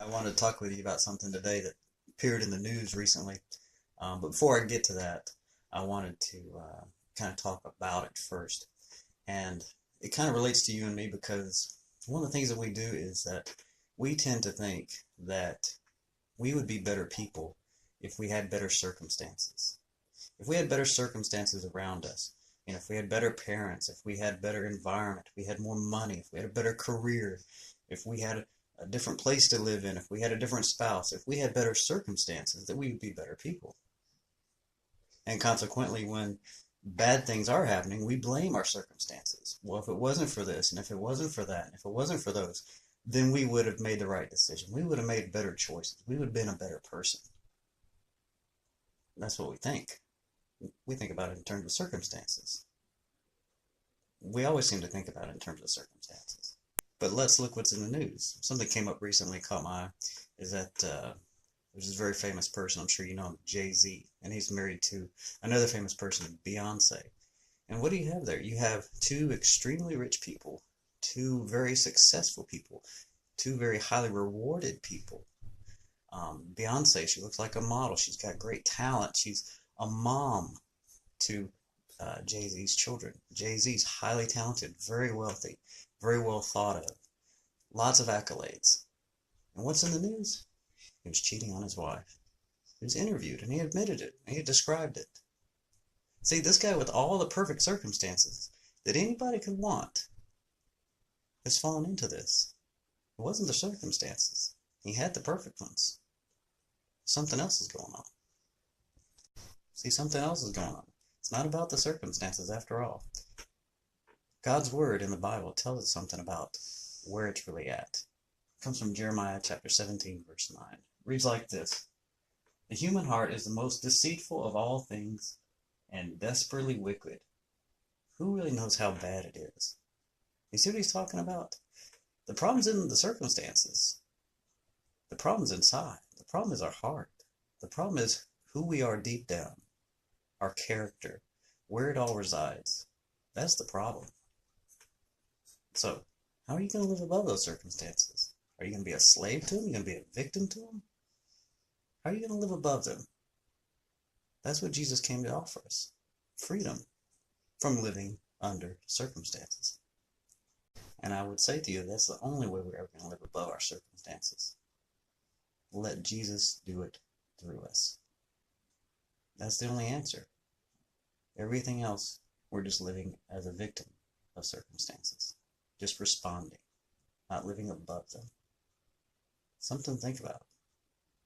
I wanted to talk with you about something today that appeared in the news recently. But before I get to that, I wanted to kind of talk about it first. And it kind of relates to you and me because one of the things that we do is that we tend to think that we would be better people if we had better circumstances. If we had better circumstances around us, if we had better parents, if we had better environment, if we had more money, if we had a better career, if we had a different place to live in, if we had a different spouse, if we had better circumstances, that we would be better people. And consequently, when bad things are happening, we blame our circumstances. Well, if it wasn't for this, and if it wasn't for that, and if it wasn't for those, then we would have made the right decision. We would have made better choices. We would have been a better person. That's what we think. We think about it in terms of circumstances. We always seem to think about it in terms of circumstances. But let's look what's in the news. Something came up recently, caught my eye, is that there's this very famous person, I'm sure you know him, Jay-Z, and he's married to another famous person, Beyonce. And what do you have there? You have two extremely rich people, two very successful people, two very highly rewarded people. Beyonce, she looks like a model. She's got great talent. She's a mom to Jay-Z's children. Jay-Z's highly talented, very wealthy, very well thought of, lots of accolades. And what's in the news? He was cheating on his wife. He was interviewed and he admitted it. He described it. See, this guy with all the perfect circumstances that anybody could want has fallen into this. It wasn't the circumstances. He had the perfect ones. Something else is going on. See, something else is going on. It's not about the circumstances after all. God's word in the Bible tells us something about where it's really at. It comes from Jeremiah chapter 17, verse 9. It reads like this. The human heart is the most deceitful of all things and desperately wicked. Who really knows how bad it is? You see what he's talking about? The problem's in the circumstances. The problem's inside. The problem is our heart. The problem is who we are deep down, our character, where it all resides. That's the problem. So, how are you going to live above those circumstances? Are you going to be a slave to them? Are you going to be a victim to them? How are you going to live above them? That's what Jesus came to offer us. Freedom from living under circumstances. And I would say to you, that's the only way we're ever going to live above our circumstances. Let Jesus do it through us. That's the only answer. Everything else, we're just living as a victim of circumstances. Just responding, not living above them. Something to think about.